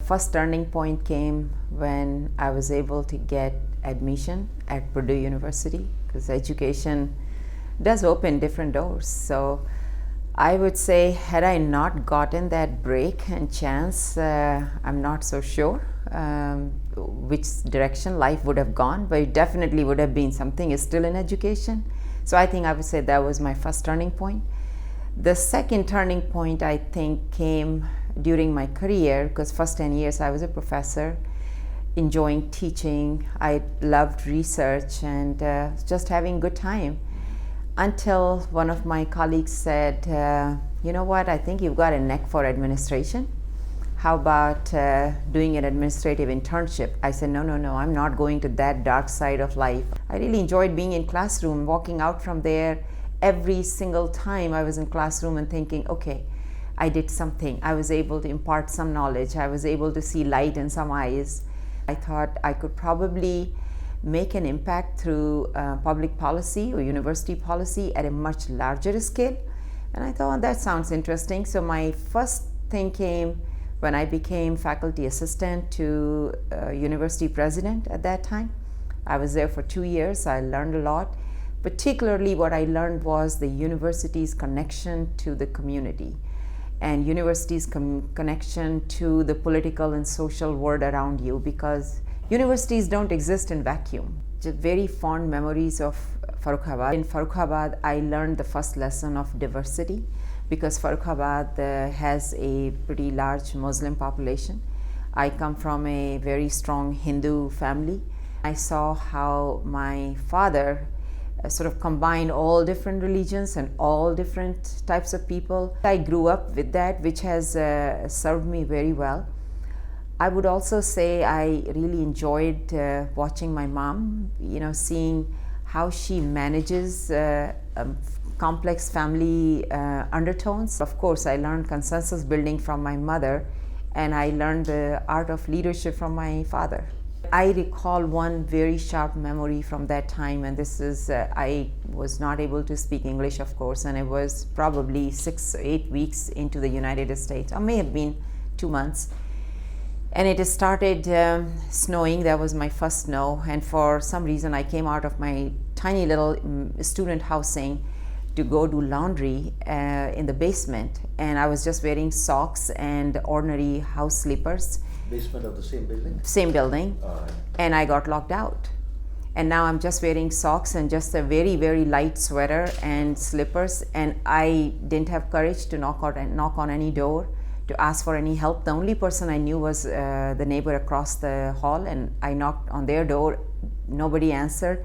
first turning point came when I was able to get admission at Purdue University, because education does open different doors. So I would say, had I not gotten that break and chance, I'm not so sure which direction life would have gone, but it definitely would have been something is still in education. So I think I would say that was my first turning point. The second turning point, I think, came during my career, because first 10 years I was a professor, enjoying teaching. I loved research and just having good time, until one of my colleagues said, you know what, I think you've got a neck for administration. How about doing an administrative internship? I said, no, I'm not going to that dark side of life. I really enjoyed being in classroom, walking out from there every single time I was in classroom and thinking, okay, I did something. I was able to impart some knowledge. I was able to see light in some eyes. I thought I could probably make an impact through public policy or university policy at a much larger scale. And I thought, that sounds interesting. So my first thing came when I became faculty assistant to university president at that time. I was there for 2 years. I learned a lot. Particularly what I learned was the university's connection to the community and university's connection to the political and social world around you, because universities don't exist in vacuum. Just very fond memories of Farrukhabad. In Farrukhabad, I learned the first lesson of diversity, because Farrukhabad has a pretty large Muslim population. I come from a very strong Hindu family. I saw how my father sort of combined all different religions and all different types of people. I grew up with that, which has served me very well. I would also say I really enjoyed watching my mom, seeing how she manages complex family undertones. Of course, I learned consensus building from my mother, and I learned the art of leadership from my father. I recall one very sharp memory from that time, and this is, I was not able to speak English, of course, and it was probably 6 or 8 weeks into the United States, or may have been 2 months. And it started snowing. That was my first snow, and for some reason I came out of my tiny little student housing to go do laundry in the basement, and I was just wearing socks and ordinary house slippers. Basement of the same building? Same building. And I got locked out. And now I'm just wearing socks and just a very, very light sweater and slippers, and I didn't have courage to knock on any door to ask for any help. The only person I knew was the neighbor across the hall, and I knocked on their door. Nobody answered.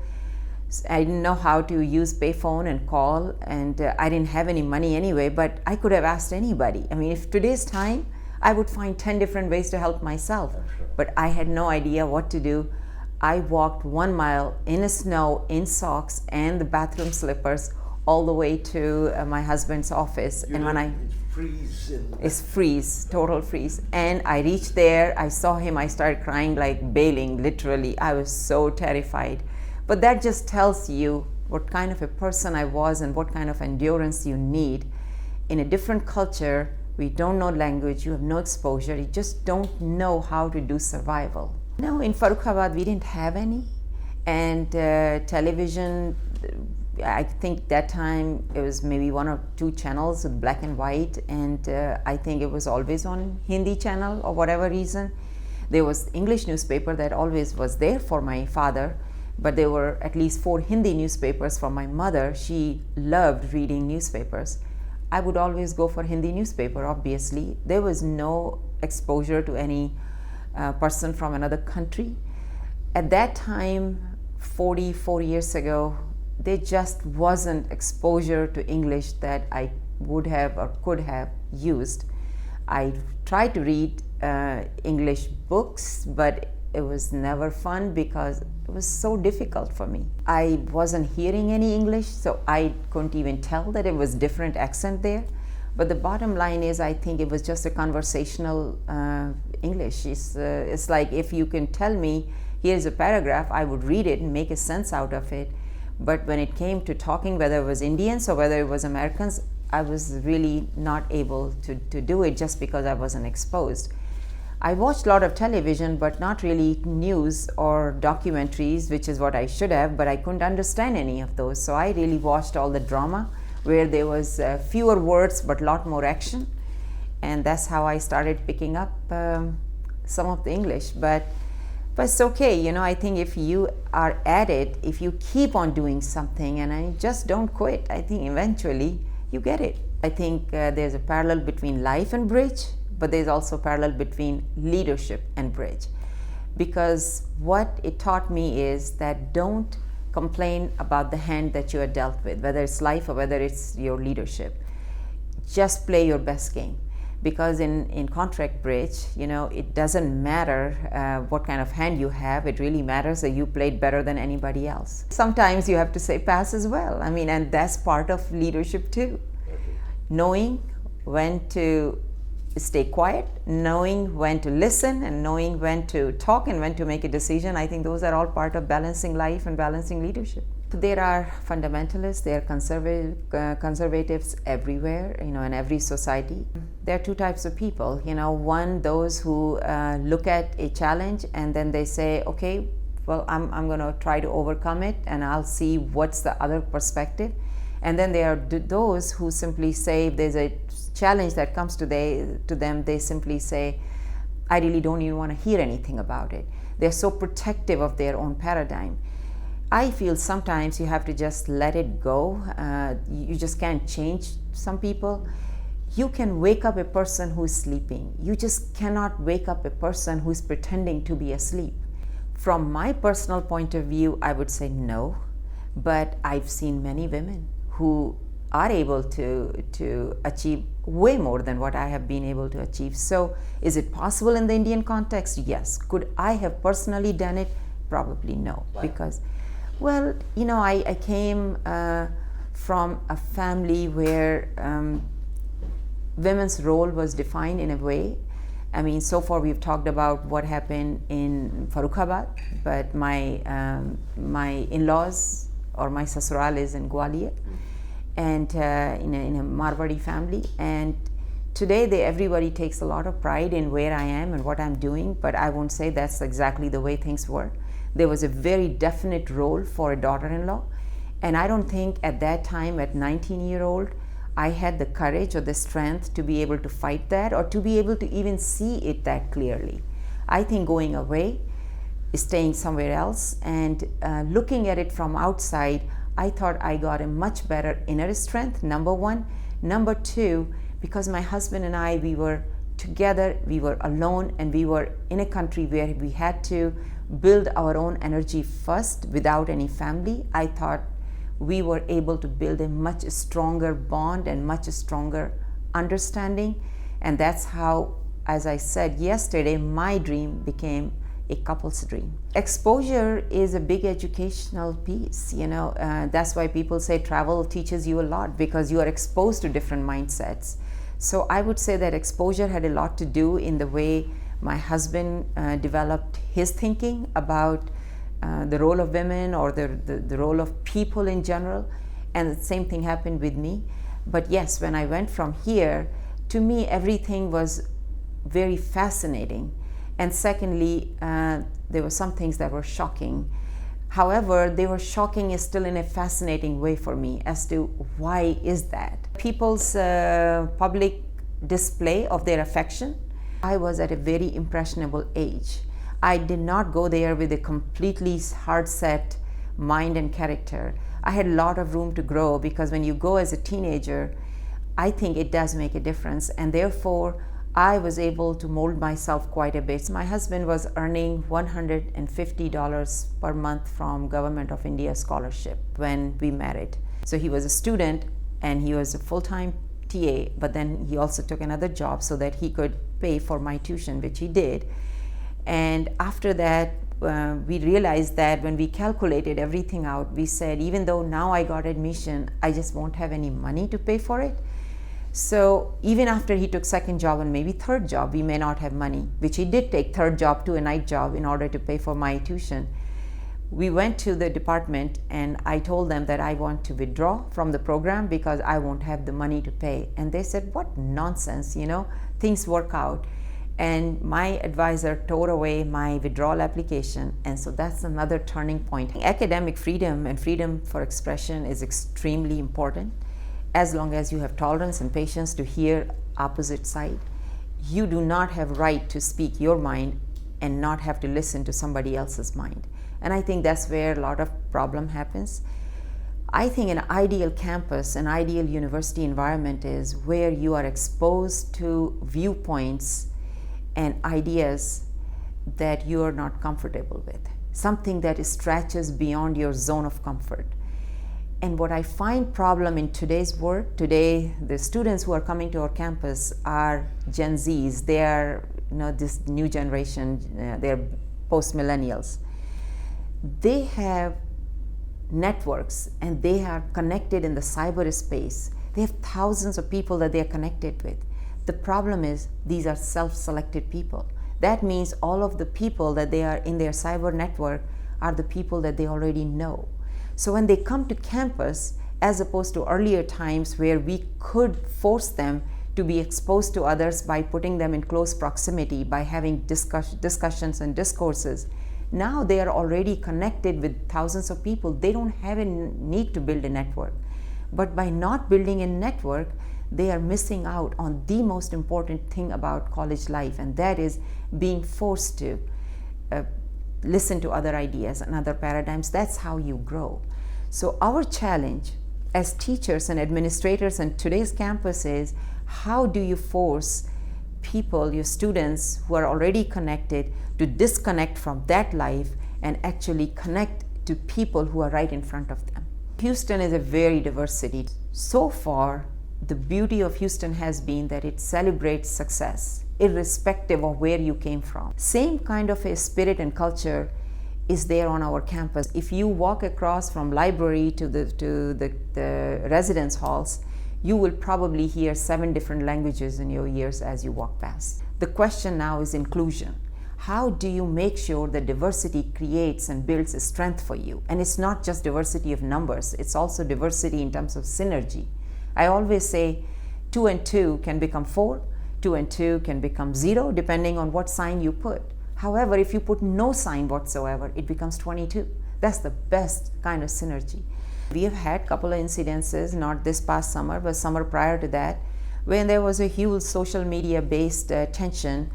I didn't know how to use payphone and call, and I didn't have any money anyway, but I could have asked anybody. I mean, if today's time, I would find 10 different ways to help myself, sure. But I had no idea what to do. I walked 1 mile in the snow, in socks and the bathroom slippers, all the way to my husband's office. And when it's freeze, total freeze. And I reached there, I saw him, I started crying like bailing, literally. I was so terrified. But that just tells you what kind of a person I was and what kind of endurance you need. In a different culture, we don't know language, you have no exposure, you just don't know how to do survival. No, in Farrukhabad we didn't have any. And television, I think that time it was maybe 1 or 2 channels with black and white, and I think it was always on Hindi channel or whatever reason. There was English newspaper that always was there for my father, but there were at least 4 Hindi newspapers for my mother. She loved reading newspapers. I would always go for Hindi newspaper, obviously. There was no exposure to any person from another country. At that time, 44 years ago, there just wasn't exposure to English that I would have or could have used. I tried to read English books, but it was never fun because it was so difficult for me. I wasn't hearing any English, so I couldn't even tell that it was different accent there. But the bottom line is, I think it was just a conversational English. It's like if you can tell me, here's a paragraph, I would read it and make a sense out of it. But when it came to talking, whether it was Indians or whether it was Americans, I was really not able to do it just because I wasn't exposed. I watched a lot of television, but not really news or documentaries, which is what I should have, but I couldn't understand any of those. So I really watched all the drama where there was fewer words but a lot more action. And that's how I started picking up some of the English. But it's okay, I think if you are at it, if you keep on doing something and I just don't quit, I think eventually you get it. I think there's a parallel between life and bridge, but there's also a parallel between leadership and bridge. Because what it taught me is that don't complain about the hand that you are dealt with, whether it's life or whether it's your leadership. Just play your best game. Because in contract bridge, it doesn't matter what kind of hand you have. It really matters that you played better than anybody else. Sometimes you have to say pass as well. And that's part of leadership too. Knowing when to stay quiet, knowing when to listen, and knowing when to talk and when to make a decision. I think those are all part of balancing life and balancing leadership. There are fundamentalists, there are conservatives everywhere, in every society. There are two types of people. One, those who look at a challenge and then they say, okay, well, I'm going to try to overcome it and I'll see what's the other perspective. And then there are those who simply say, if there's a challenge that comes to them, they simply say, I really don't even want to hear anything about it. They're so protective of their own paradigm. I feel sometimes you have to just let it go. You just can't change some people. You can wake up a person who's sleeping. You just cannot wake up a person who's pretending to be asleep. From my personal point of view, I would say no, but I've seen many women who are able to achieve way more than what I have been able to achieve. So is it possible in the Indian context? Yes. Could I have personally done it? Probably no. Why? Because, well, I came from a family where women's role was defined in a way. So far we've talked about what happened in Farrukhabad, but my in-laws or my sasural is in Gwalior, and in a Marwari family. And today everybody takes a lot of pride in where I am and what I'm doing, but I won't say that's exactly the way things were. There was a very definite role for a daughter-in-law, and I don't think at that time, at 19-year-old, I had the courage or the strength to be able to fight that or to be able to even see it that clearly. I think going away, staying somewhere else, and looking at it from outside, I thought I got a much better inner strength, number one. Number two, because my husband and I, we were together, we were alone, and we were in a country where we had to build our own energy first without any family. I thought we were able to build a much stronger bond and much stronger understanding. And that's how, as I said yesterday, my dream became a couple's dream. Exposure is a big educational piece. That's why people say travel teaches you a lot, because you are exposed to different mindsets. So I would say that exposure had a lot to do in the way my husband developed his thinking about the role of women or the role of people in general, and the same thing happened with me. But yes, when I went from here, to me everything was very fascinating, and secondly there were some things that were shocking. However, they were shocking still in a fascinating way for me as to why is that. People's public display of their affection. I was at a very impressionable age. I did not go there with a completely hard-set mind and character. I had a lot of room to grow, because when you go as a teenager, I think it does make a difference, and therefore I was able to mold myself quite a bit. So my husband was earning $150 per month from Government of India scholarship when we married. So he was a student and he was a full-time TA, but then he also took another job so that he could pay for my tuition, which he did. And after that, we realized that when we calculated everything out, we said, even though now I got admission, I just won't have any money to pay for it. So even after he took second job and maybe third job, we may not have money, which he did take third job to a night job in order to pay for my tuition. We went to the department and I told them that I want to withdraw from the program because I won't have the money to pay. And they said, what nonsense, things work out. And my advisor tore away my withdrawal application, and so that's another turning point. Academic freedom and freedom for expression is extremely important. As long as you have tolerance and patience to hear opposite side, you do not have right to speak your mind and not have to listen to somebody else's mind. And I think that's where a lot of problem happens. I think an ideal campus, an ideal university environment is where you are exposed to viewpoints and ideas that you are not comfortable with, something that stretches beyond your zone of comfort. And what I find problem in today's world, today the students who are coming to our campus are Gen Zs. They are, this new generation, they're post-millennials. They have networks and they are connected in the cyberspace. They have thousands of people that they are connected with. The problem is these are self-selected people. That means all of the people that they are in their cyber network are the people that they already know. So when they come to campus, as opposed to earlier times where we could force them to be exposed to others by putting them in close proximity, by having discussions and discourses, now they are already connected with thousands of people. They don't have a need to build a network. But by not building a network, they are missing out on the most important thing about college life, and that is being forced to listen to other ideas and other paradigms. That's how you grow. So our challenge as teachers and administrators on today's campus is, how do you force people, your students who are already connected, to disconnect from that life and actually connect to people who are right in front of them. Houston is a very diverse city. So far, the beauty of Houston has been that it celebrates success, irrespective of where you came from. Same kind of a spirit and culture is there on our campus. If you walk across from library to the residence halls, you will probably hear 7 different languages in your ears as you walk past. The question now is inclusion. How do you make sure that diversity creates and builds a strength for you? And it's not just diversity of numbers, it's also diversity in terms of synergy. I always say 2 and 2 can become 4, 2 and 2 can become 0, depending on what sign you put. However, if you put no sign whatsoever, it becomes 22. That's the best kind of synergy. We have had a couple of incidences, not this past summer, but summer prior to that, when there was a huge social media based tension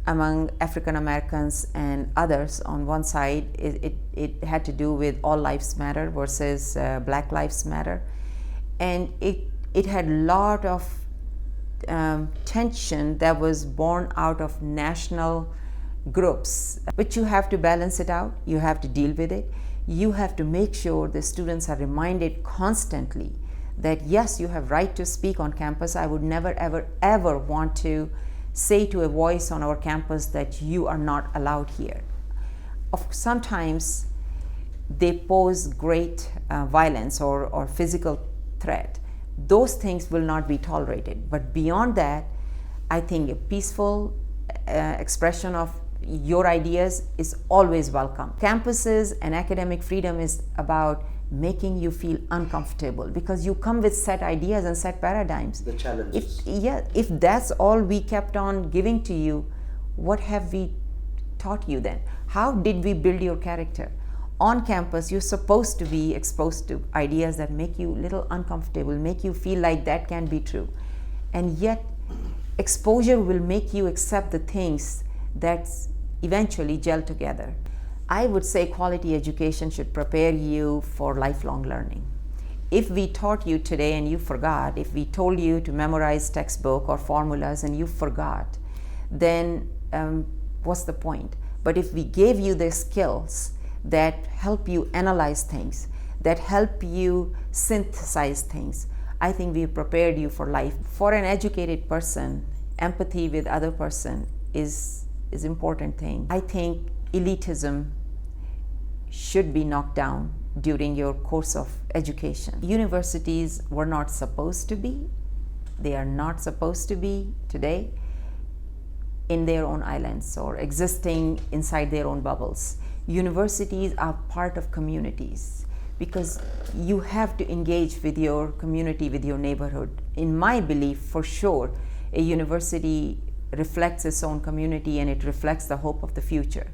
among African Americans and others. On one side, it had to do with all lives matter versus Black Lives Matter. And it had a lot of tension that was born out of national groups. But you have to balance it out, you have to deal with it. You have to make sure the students are reminded constantly that yes, you have right to speak on campus. I would never, ever, ever want to say to a voice on our campus that you are not allowed here. Sometimes they pose great violence or physical threat. Those things will not be tolerated. But beyond that, I think a peaceful expression of your ideas is always welcome. Campuses and academic freedom is about making you feel uncomfortable because you come with set ideas and set paradigms. The challenges. If that's all we kept on giving to you, what have we taught you then? How did we build your character? On campus, you're supposed to be exposed to ideas that make you a little uncomfortable, make you feel like that can be true. And yet, exposure will make you accept the things that eventually gel together. I would say quality education should prepare you for lifelong learning. If we taught you today and you forgot, if we told you to memorize textbook or formulas and you forgot, then what's the point? But if we gave you the skills that help you analyze things, that help you synthesize things, I think we prepared you for life. For an educated person, empathy with other person is important thing. I think elitism should be knocked down during your course of education. Universities were not supposed to be, they are not supposed to be today in their own islands or existing inside their own bubbles. Universities are part of communities because you have to engage with your community, with your neighborhood. In my belief, for sure, a university reflects its own community and it reflects the hope of the future.